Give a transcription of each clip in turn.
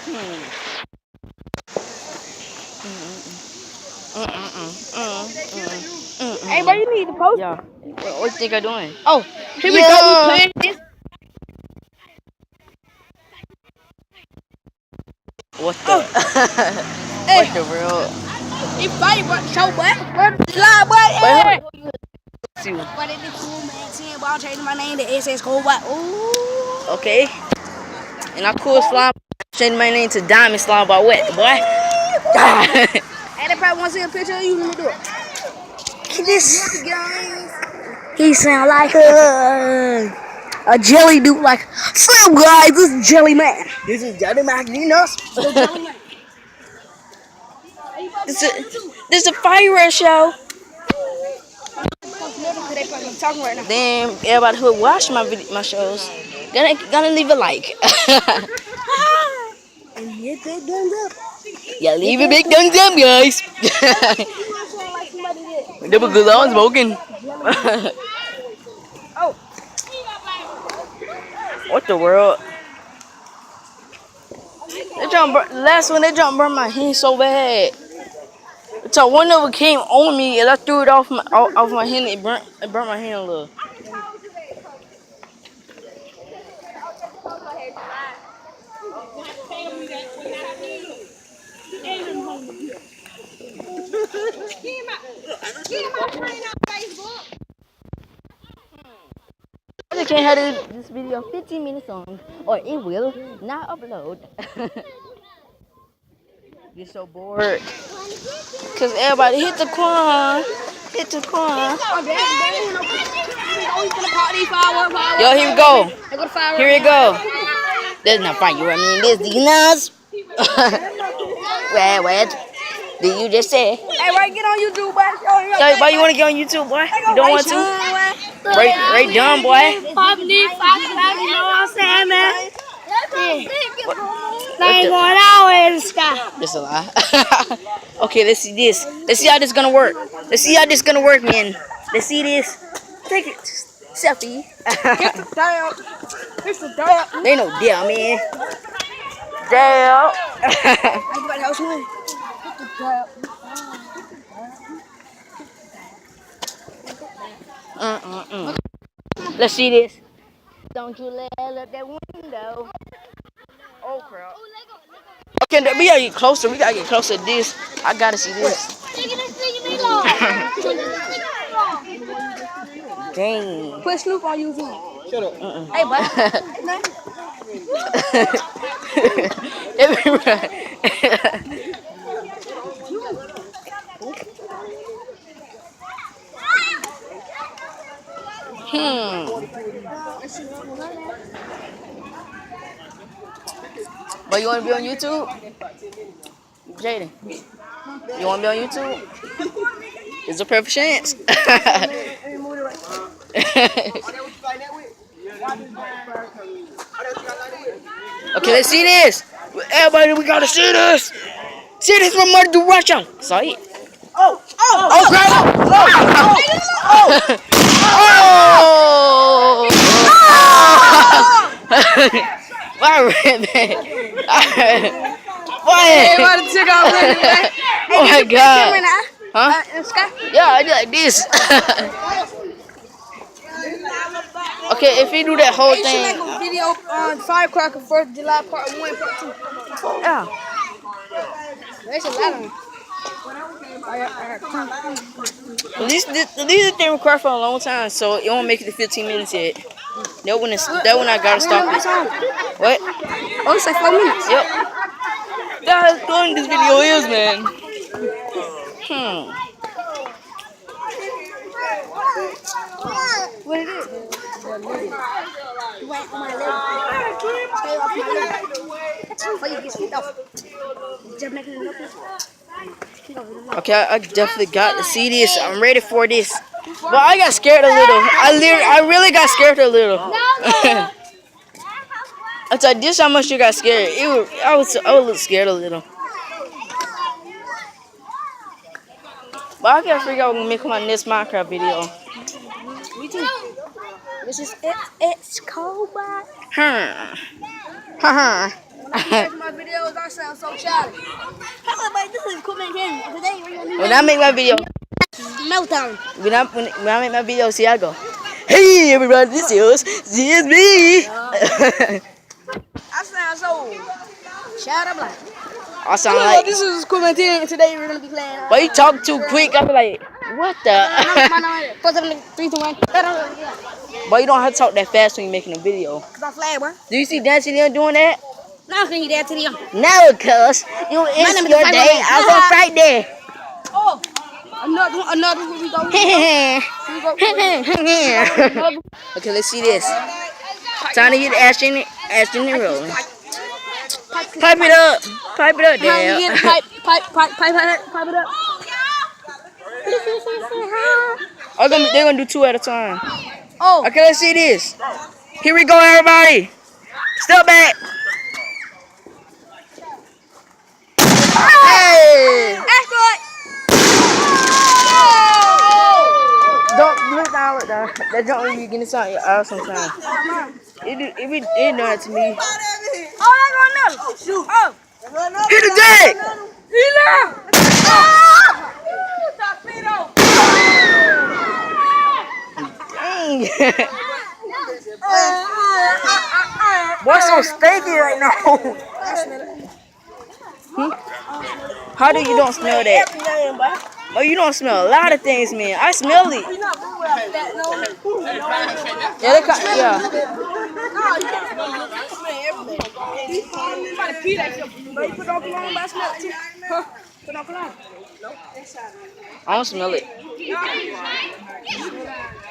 Hey, bro, you need to post. Yeah. What you think I'm doing? Oh, here we go. We playing this. What the? Hey, What the real? you fight, bro. Show, boy. Slide, boy. Wait, Yeah. hold on. But it is cool, man. 10 ball changing my name to SS Cold, boy. Ooh. Okay. And I cool slime. Changed my name to Diamond Slime by what, boy? Hey, they probably want to see a picture of you. Let me do it. This. He sound like a jelly dude. Like, Slim guys, this is Jelly Man. This is Jelly Magninos. This is a fireworks show. Talking right now. Then everybody who watch my shows gonna leave a like. And hit that thumbs up. Yeah, leave a big thumbs up, guys. That was good. I was smoking. Oh. What the world? Last one they jumped burned my hand so bad. So one of them came on me and I threw it off my hand. It burnt my hand a little. I can't have this video 15 minutes long, or it will not upload. Get so bored. Cause everybody hit the corn. Hit the corn. Yo, here we go. Here we go. That's not fireworks. I mean, this is nuts. What did you just say? Hey, right, get on YouTube, boy. Why you want to get on YouTube, boy? You don't want to? Right dumb, boy. You know what I'm saying, man? They ain't going out in the sky. That's a lie. Okay, let's see this. Let's see how this gonna work. Let's see how this gonna work, man. Let's see this. Take it. Selfie. Get the dial. It's the dial. They no deal, man. Deal. Everybody else win. Get the dial. Let's see this. Don't you let out that window. Oh crap. Okay, we gotta get closer. We gotta get closer to this. I gotta see this. Dang. Put Snoop on YouTube. Shut up. Hey, bud. But you wanna be on YouTube? Jaden, you wanna be on YouTube? It's a perfect chance. Okay, let's see this. Everybody, we gotta see this. See this from Mother to Russia. Saw it. Oh, crap. Why ran that? What? Oh my god. Huh? Yeah, I did like this. Okay, if you do that whole You should thing. make a video on Firecracker 4th of July part 1, part 2. Yeah. There's a lot of them. At least these thing required for a long time, so it won't make it to 15 minutes yet. That when I gotta stop it. What? Oh, it's like 4 minutes. Yep. That's how long this video is, man. What it is? You went on my leg. Stay off my leg. Before you get skipped off. Just making it look. Okay, I definitely got to see this. I'm ready for this. But I got scared a little. I really got scared a little. I thought this how much you got scared. I was a little scared a little. But I gotta figure out what I'm gonna make my next Minecraft video. Me too. This is it's cold, but. my videos, I sound so childish. This is equipment game. Today we're gonna do When I make my video, meltdown. when I make my video, see I go, hey everybody, this is me. I sound so childish. Like, I sound like. this is equipment game. Today we're gonna be playing. Why you talk too quick? I be like, what the? 4, 7, 3, 2, 1. But you don't have to talk that fast when you're making a video. Cause I'm flag, bro. Do you see Dancing Leon doing that? Now I'm gonna that to you. No, cuz you it's your day. I was on Friday. Oh, another where we go. Okay, let's see this. Time to get Ashton rolling. Pipe it up. Pipe it up, Dad. Pipe it up. Oh, they're gonna do 2 at a time. Oh. Okay, let's see this. Here we go, everybody. Step back. Hey! Don't look down. That don't really get inside your eyes sometimes. It do that to me. Oh, that's another. Shoot. Oh. Hit the deck. Dang. What's so stinky right now? How do you don't smell that? Oh, you don't smell a lot of things, man. I smell it. Yeah, I don't smell it.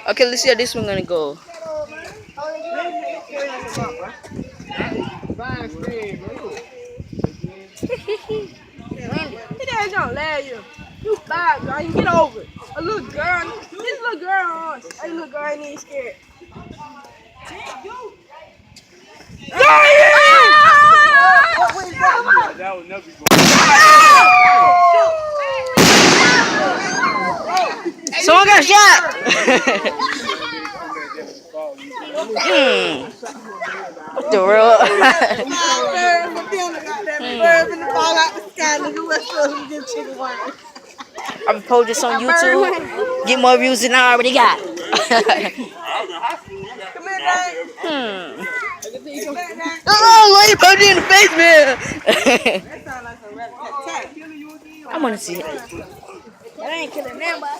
Okay, let's see how this one gonna go. He don't laugh you. You bad, girl. You get over it. A little girl. This little girl on. Hey, little girl ain't even scared. Someone got shot. What the world? I'm post this on YouTube. Get more views than I already got. Oh, why you punch me in the face, man? I want to see it. That ain't killing them, but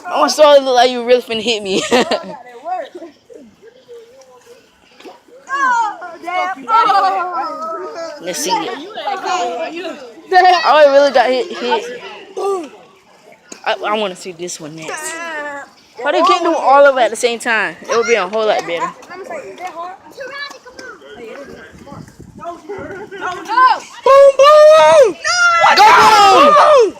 I want to saw it look like you really finna hit me. Let's see it. Oh, it really got hit. I want to see this one next. But they can't do all of it at the same time. It would be a whole lot better. Boom, boom! Go boom!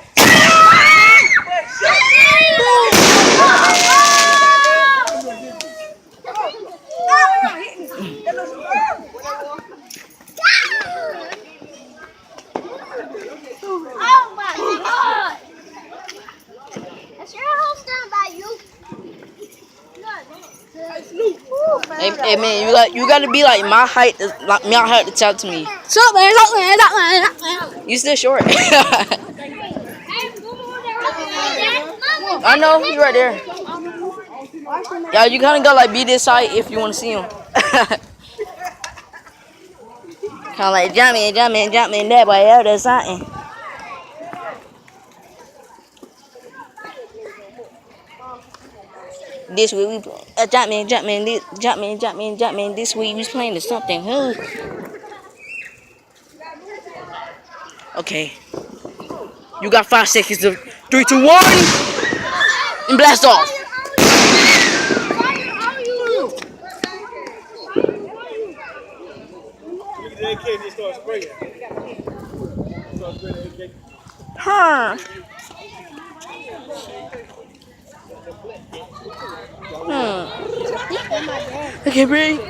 Oh my God! That's your house done by you. Hey man, you gotta be like my height to talk to me. Stop, man. You still short. I know, you right there. Yeah, you kinda gotta like be this height if you wanna see him. Kinda like jump in that way, yeah, that's something. This week we jump in. This week we was playing to something. Huh? Okay. You got 5 seconds to 3, 2, 1 and blast off. Huh. Okay, breathe.